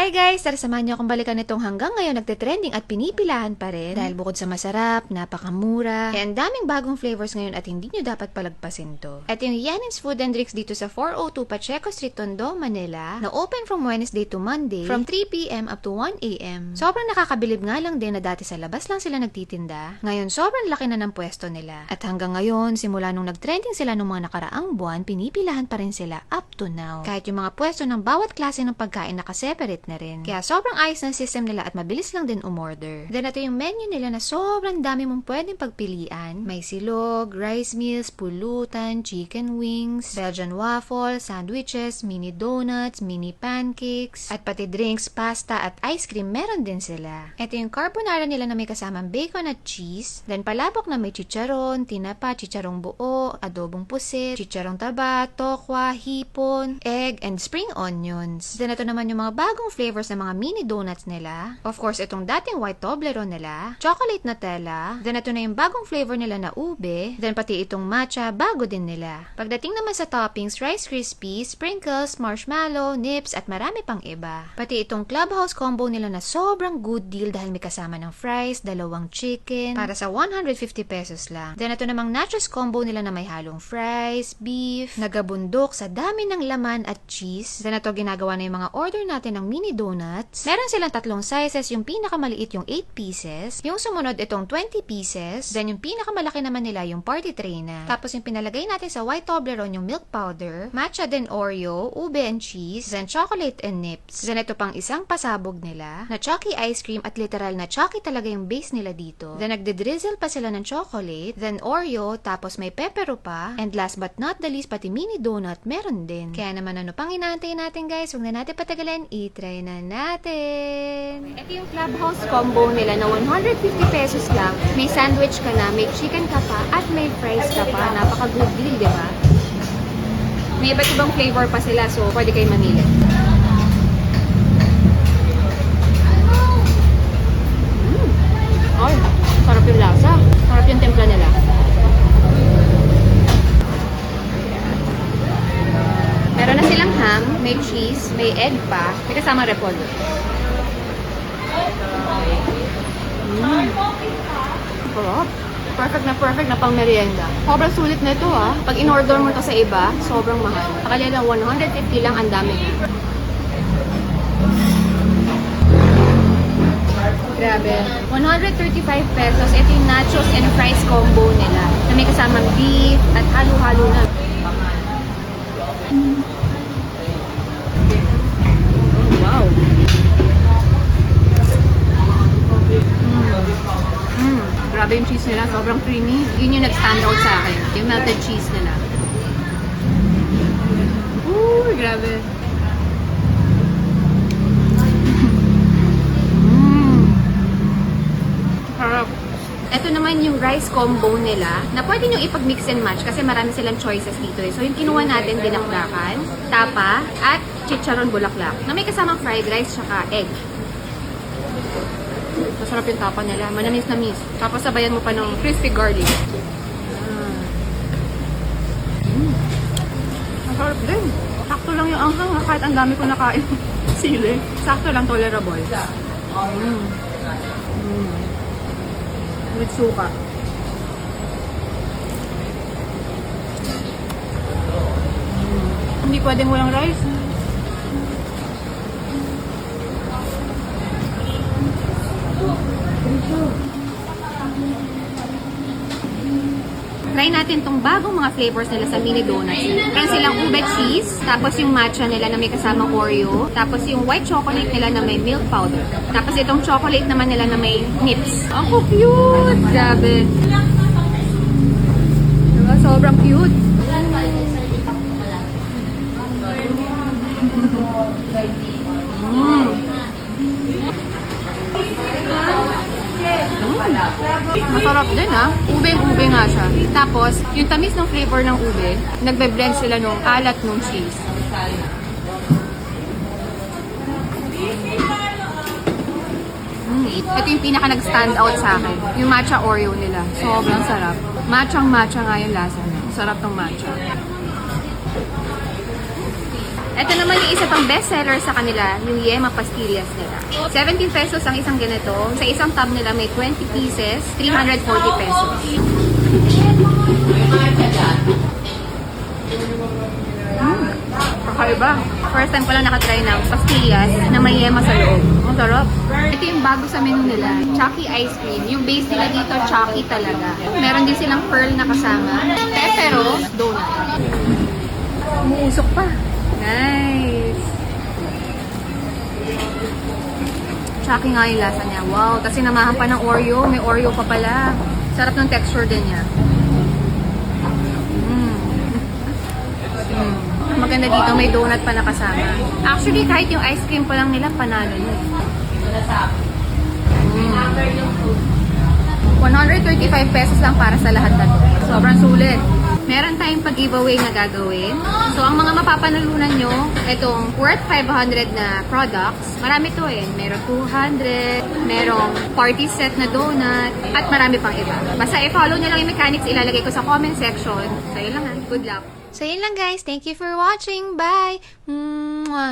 Hi guys! Tara samahan niyo akong balikan itong hanggang ngayon nagte-trending at pinipilahan pa rin. Dahil bukod sa masarap, napakamura, ang daming bagong flavors ngayon at hindi niyo dapat palagpasin to. At yung Yannin's Food and Drinks dito sa 402 Pacheco Street, Tondo, Manila, na open from Wednesday to Monday from 3 p.m. up to 1 a.m. Sobrang nakakabilib nga lang din na dati sa labas lang sila nagtitinda. Ngayon sobrang laki na ng pwesto nila. At hanggang ngayon, simula nung nagtrending sila nung mga nakaraang buwan, pinipilahan pa rin sila up to now. Kahit yung mga pwesto ng bawat klase ng pagkain nakaseparate na rin. Kaya sobrang ayos ng system nila at mabilis lang din umorder. Then ito yung menu nila na sobrang dami mong pwedeng pagpilian. May silog, rice meals, pulutan, chicken wings, Belgian waffle, sandwiches, mini donuts, mini pancakes, at pati drinks, pasta at ice cream meron din sila. Ito yung carbonara nila na may kasamang bacon at cheese. Then palabok na may chicharon, tinapa, chicharong buo, adobong pusit, chicharong taba, tokwa, hipon, egg, and spring onions. Then ito naman yung mga bagong flavors ng mga mini donuts nila. Of course, itong dating white Toblerone nila, chocolate Nutella, then ito na yung bagong flavor nila na ube, then pati itong matcha, bago din nila. Pagdating naman sa toppings, Rice Krispies, sprinkles, marshmallow, nips, at marami pang iba. Pati itong Clubhouse combo nila na sobrang good deal dahil may kasama ng fries, dalawang chicken, para sa 150 pesos lang. Then ito namang nachos combo nila na may halong fries, beef, nagabundok sa dami ng laman at cheese. Then ito ginagawa na yung mga order natin ng mini donuts. Meron silang tatlong sizes, yung pinakamaliit yung 8 pieces, yung sumunod itong 20 pieces, then yung pinakamalaki naman nila yung party tray na. Tapos yung pinalagay natin sa white Toblerone yung milk powder, matcha then Oreo, ube and cheese, then chocolate and nips. Then ito pang isang pasabog nila, na chalky ice cream at literal na chalky talaga yung base nila dito. Then nagde-drizzle pa sila ng chocolate, then Oreo, tapos may pepero pa, and last but not the least, pati mini donut meron din. Kaya naman ano pang inaantay natin guys, huwag na natin patagalin, i-try na natin. Ito yung Clubhouse combo nila na 150 pesos lang. May sandwich ka na, may chicken ka pa, at may fries ka pa. Napaka-good deal, di ba? May iba't ibang flavor pa sila, so pwede kayo mamili. Ay, sarap yung lasa. Sarap yung templa nila. Meron na silang ham, may cheese, may egg pa, may kasama repolyo. Sarap. Perfect na pang merienda. Sobrang sulit na ito ah. Pag in-order mo ito sa iba, sobrang mahal. Akala lang 150 lang, ang dami na. Grabe. 135 pesos. Ito yung nachos and fries combo nila. Na may kasamang beef at halo-halo na. Wow. Grabe yung cheese nila. Sobrang creamy. Yun yung nag-stand out sa akin. Yung melted cheese nila. Ooh, grabe. Sarap. Ito naman yung rice combo nila na pwede nyo ipag-mix and match kasi marami silang choices dito eh. So yung kinuha natin, dinakdakan, tapa, at chicharon bulaklak na may kasamang fried rice tsaka egg. Masarap yung tapa nila. Manamis-namis. Tapos sabayan mo pa ng crispy garlic. Masarap din. Sakto lang yung anghang ha. Kahit ang dami ko nakain. Sili. Sakto lang, tolerable. With suka. Hindi pwedeng walang rice. Try natin tong bagong mga flavors nila sa mini donuts. Meron silang ube cheese, tapos yung matcha nila na may kasamang Oreo, tapos yung white chocolate nila na may milk powder. Tapos itong chocolate naman nila na may nips. Ang cute! Grabe. Diba? Sobrang cute. Masarap din ha. Ube nga siya. Tapos, yung tamis ng flavor ng ube, nagbe-blend sila nung alat nung cheese. Ito yung pinaka nag-stand out sa akin. Yung matcha Oreo nila. Sobrang sarap. Matcha nga yung lasa niya. Sarap tong matcha. Ito naman yung isa pang bestseller sa kanila, yung Yema Pastillas nila. 17 pesos ang isang ganito. Sa isang tub nila may 20 pieces, 340 pesos. Kakaiba. First time ko lang nakatry ng pastillas na may yema sa loob. Ang sarap. Ito yung bago sa menu nila, Chucky Ice Cream. Yung base nila dito, Chucky talaga. Meron din silang pearl na kasama. Pero, donut. Umuusok pa. Nice. Chucky nga yung lasa niya. Wow. Tapos sinamahan pa ng Oreo. May Oreo pa pala. Sarap ng texture din niya. Maganda dito, may donut pa na kasama. Actually, kahit yung ice cream pa lang nila, panalo nyo. 135 pesos lang para sa lahat na to. Sobrang sulit. Meron tayong pag-giveaway na gagawin. So, ang mga mapapanalunan nyo, itong worth 500 na products. Marami to eh. Merong 200, merong party set na donut, at marami pang iba. Basta i-follow nyo lang yung mechanics, ilalagay ko sa comment section. So, yun lang ha. Good luck. So, yun lang guys. Thank you for watching. Bye! Mwah!